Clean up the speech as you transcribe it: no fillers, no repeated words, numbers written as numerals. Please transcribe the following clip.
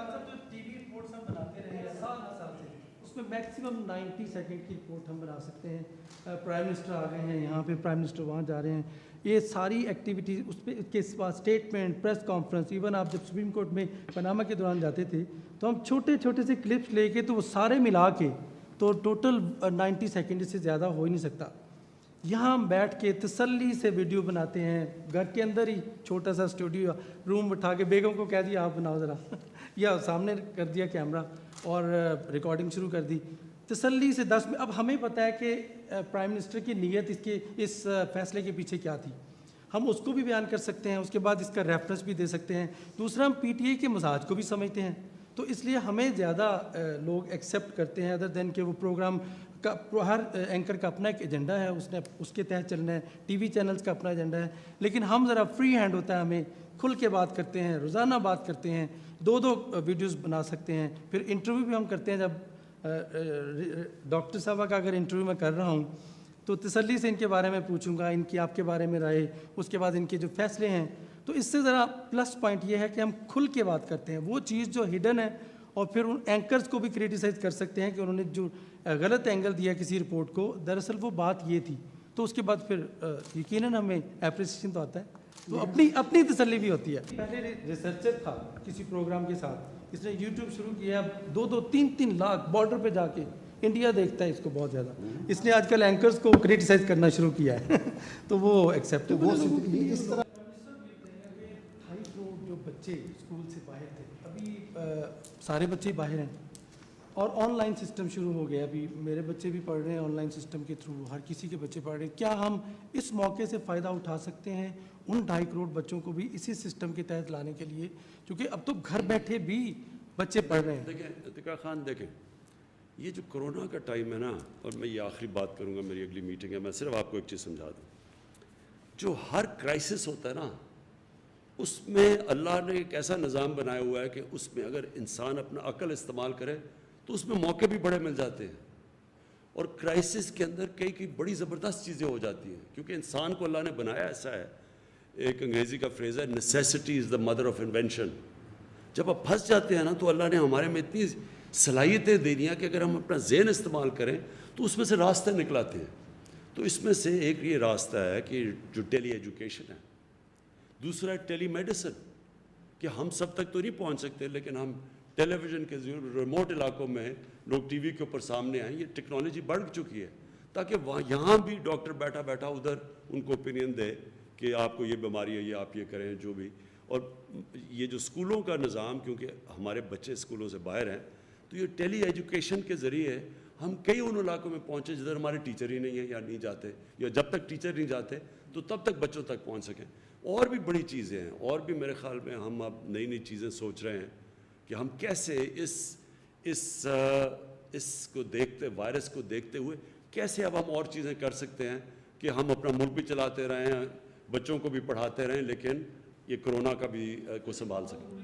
साहब जो TV reports हम बनाते रहे हैं साल से, उसमें मैक्सिमम 90 सेकंड की रिपोर्ट हम बना सकते हैं। प्राइम मिनिस्टर आ गए हैं यहाँ पे, प्राइम मिनिस्टर वहाँ जा रहे हैं, ये सारी एक्टिविटीज़ उस पर के बाद स्टेटमेंट, प्रेस कॉन्फ्रेंस, इवन आप जब सुप्रीम कोर्ट में पनामा के दौरान जाते थे तो हम छोटे छोटे से क्लिप्स लेके तो वो सारे मिला के तो टोटल 90 सेकंड से ज़्यादा हो ही नहीं सकता। यहाँ हम बैठ के तसल्ली से वीडियो बनाते हैं, घर के अंदर ही छोटा सा स्टूडियो रूम उठा के बेगम को कह दिया आप बनाओ ज़रा या सामने कर दिया कैमरा और रिकॉर्डिंग शुरू कर दी तसल्ली से 10 में। अब हमें पता है कि प्राइम मिनिस्टर की नीयत इस फैसले के पीछे क्या थी, हम उसको भी बयान कर सकते हैं, उसके बाद इसका रेफरेंस भी दे सकते हैं। दूसरा, हम पीटीआई के मजाज को भी समझते हैं, तो इसलिए हमें ज़्यादा लोग एक्सेप्ट करते हैं अदर देन कि वो प्रोग्राम का हर एंकर का अपना एक एजेंडा है, उसने उसके तहत चलना है, टीवी चैनल्स का अपना एजेंडा है, लेकिन हम ज़रा फ्री हैंड होता है, हमें खुल के बात करते हैं, रोज़ाना बात करते हैं, दो वीडियोस बना सकते हैं। फिर इंटरव्यू भी हम करते हैं, जब डॉक्टर साहब का अगर इंटरव्यू मैं कर रहा हूँ तो तसल्ली से इनके बारे में पूछूंगा, इनकी आपके बारे में राय, उसके बाद इनके जो फैसले हैं। तो इससे ज़रा प्लस पॉइंट ये है कि हम खुल के बात करते हैं, वो चीज़ जो हिडन है, और फिर उन एंकर्स को भी क्रिटिसाइज़ कर सकते हैं कि उन्होंने जो गलत एंगल दिया किसी रिपोर्ट को, दरअसल वो बात ये थी। तो उसके बाद फिर यकीनन हमें एप्रिसिएशन तो आता है, तो अपनी तसल्ली भी होती है। पहले रिसर्चर था किसी प्रोग्राम के साथ, इसने यूट्यूब शुरू किया, 2-3 लाख बॉर्डर पे जाके इंडिया देखता है इसको बहुत ज़्यादा, इसने आजकल एंकर्स को क्रिटिसाइज़ करना शुरू किया है तो वो एक्सेप्टेबल है। इस तरह 2.5 करोड़ जो बच्चे स्कूल से बाहर थे, अभी सारे बच्चे बाहर हैं और ऑनलाइन सिस्टम शुरू हो गया। अभी मेरे बच्चे भी पढ़ रहे हैं ऑनलाइन सिस्टम के थ्रू, हर किसी के बच्चे पढ़ रहे हैं। क्या हम इस मौके से फ़ायदा उठा सकते हैं उन 2.5 करोड़ बच्चों को भी इसी सिस्टम के तहत लाने के लिए, क्योंकि अब तो घर बैठे भी बच्चे पढ़ रहे हैं। देखें अतिका खान, देखें ये जो कोरोना का टाइम है ना, और मैं ये आखिरी बात करूँगा, मेरी अगली मीटिंग है, मैं सिर्फ आपको एक चीज़ समझा दूँ, जो हर क्राइसिस होता है ना, उसमें अल्लाह ने एक ऐसा निज़ाम बनाया हुआ है कि उसमें अगर इंसान अपना अक्ल इस्तेमाल करे तो उसमें मौके भी बड़े मिल जाते हैं। और क्राइसिस के अंदर कई बड़ी ज़बरदस्त चीज़ें हो जाती हैं, क्योंकि इंसान को अल्लाह ने बनाया ऐसा है, एक अंग्रेज़ी का फ्रेज़ है, necessity is the mother of invention. जब आप फंस जाते हैं ना, तो अल्लाह ने हमारे में इतनी सलाहियतें दे दी हैं कि अगर हम अपना ज़हन इस्तेमाल करें तो उसमें से रास्ते निकलाते हैं। तो इसमें से एक ये रास्ता है कि जो टेली एजुकेशन है, दूसरा है टेली मेडिसिन, कि हम सब तक तो नहीं पहुंच सकते, लेकिन हम टेलीविज़न के रिमोट इलाकों में लोग टीवी के ऊपर सामने आए, ये टेक्नोलॉजी बढ़ चुकी है, ताकि वहाँ यहाँ भी डॉक्टर बैठा बैठा उधर उनको ओपिनियन दे कि आपको ये बीमारी है, ये आप ये करें जो भी। और ये जो स्कूलों का निज़ाम, क्योंकि हमारे बच्चे स्कूलों से बाहर हैं, तो ये टेली एजुकेशन के ज़रिए हम कई उन इलाकों में पहुँचे जिधर हमारे टीचर ही नहीं हैं या नहीं जाते, या जब तक टीचर नहीं जाते तो तब तक बच्चों तक पहुँच सकें। और भी बड़ी चीज़ें हैं, और भी मेरे ख़्याल में हम अब नई चीज़ें सोच रहे हैं कि हम कैसे इसको देखते, वायरस को देखते हुए कैसे अब हम और चीज़ें कर सकते हैं कि हम अपना मुल्क भी चलाते रहें, बच्चों को भी पढ़ाते रहें, लेकिन ये कोरोना का भी को संभाल सकें।